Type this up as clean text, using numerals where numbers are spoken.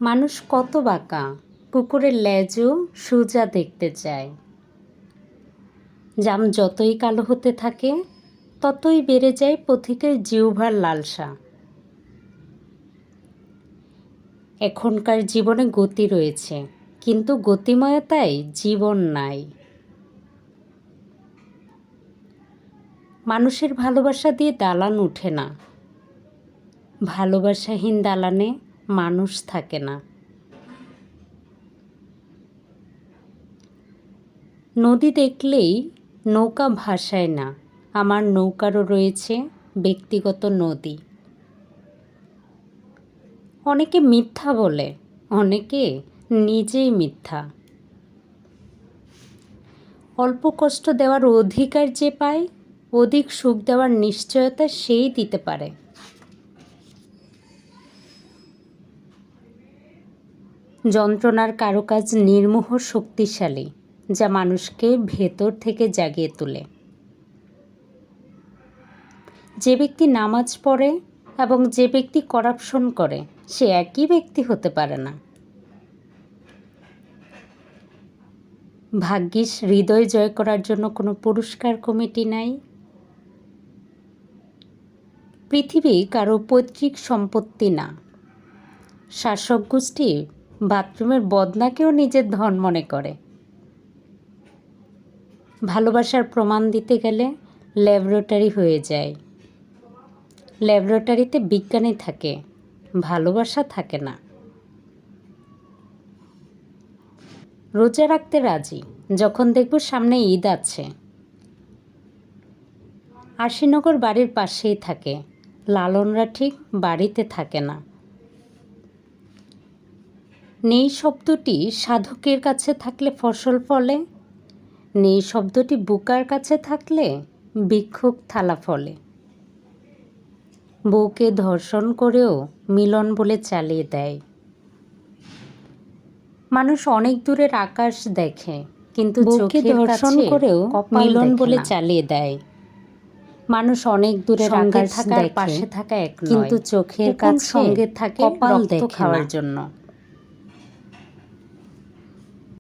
মানুষ কত বাঁকা, কুকুরের লেজও সোজা দেখতে চায়। জাম যতই কালো হতে থাকে ততই বেড়ে যায় পথিকের জিহ্বার লালসা। এখনকার জীবনে গতি রয়েছে, কিন্তু গতিময়তায় জীবন নাই। মানুষের ভালোবাসা দিয়ে দালান ওঠে না, ভালোবাসাহীন দালানে মানুষ থাকে না। নদী দেখলেই নৌকা ভাসায় না, আমার নৌকারও রয়েছে ব্যক্তিগত নদী। অনেকে মিথ্যা বলে, অনেকে নিজেই মিথ্যা। অল্প কষ্ট দেওয়ার অধিকার যে পায়, অধিক সুখ দেওয়ার নিশ্চয়তা সেই দিতে পারে। যন্ত্রণার কারুকাজ নির্মোহ শক্তিশালী, যা মানুষকে ভেতর থেকে জাগিয়ে তোলে। যে ব্যক্তি নামাজ পড়ে এবং যে ব্যক্তি করাপশন করে, সে একই ব্যক্তি হতে পারে না। ভাগ্যিস হৃদয় জয় করার জন্য কোনো পুরস্কার কমিটি নাই। পৃথিবী কারো পৈতৃক সম্পত্তি না। শাসক গোষ্ঠী বাথরুমের বদনাকেও নিজের ধন মনে করে। ভালোবাসার প্রমাণ দিতে গেলে ল্যাবরেটরি হয়ে যায়। ল্যাবরেটরিতে বিজ্ঞানী থাকে, ভালোবাসা থাকে না। রোজা রাখতে রাজি যখন দেখব সামনে ঈদ আছে। আশিনগর বাড়ির পাশেই থাকে, লালনরা ঠিক বাড়িতে থাকে না। নেই শব্দটি সাধকের কাছে থাকলে ফসল ফলে, নেই শব্দটি বুকার কাছে থাকলে ভিক্ষুক থালা ফলে। বউকে ধর্ষণ করেও মিলন বলে চালিয়ে দেয়। মানুষ অনেক দূরের আকাশ দেখে, কিন্তু চোখের ধর্ষণ করেও মিলন বলে চালিয়ে দেয়। মানুষ অনেক দূরের আকাশ থাকার পাশে থাকা এক নয়, কিন্তু চোখের কাছে সঙ্গে থাকে রক্ত খাওয়ার জন্য।